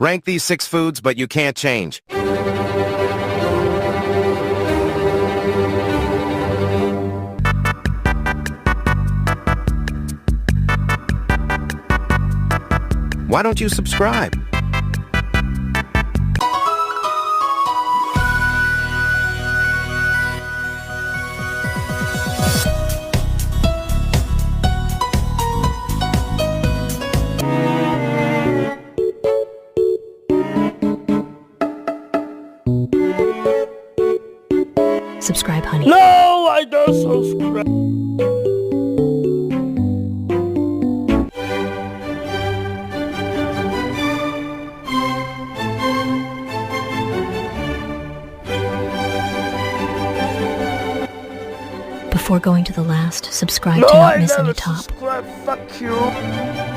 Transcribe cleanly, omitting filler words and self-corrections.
Rank these 6 foods, but you can't change. Why don't you subscribe? Subscribe, honey. No, I don't subscribe. Before going to the last, subscribe No, to not I miss never any top. subscribe. Fuck you.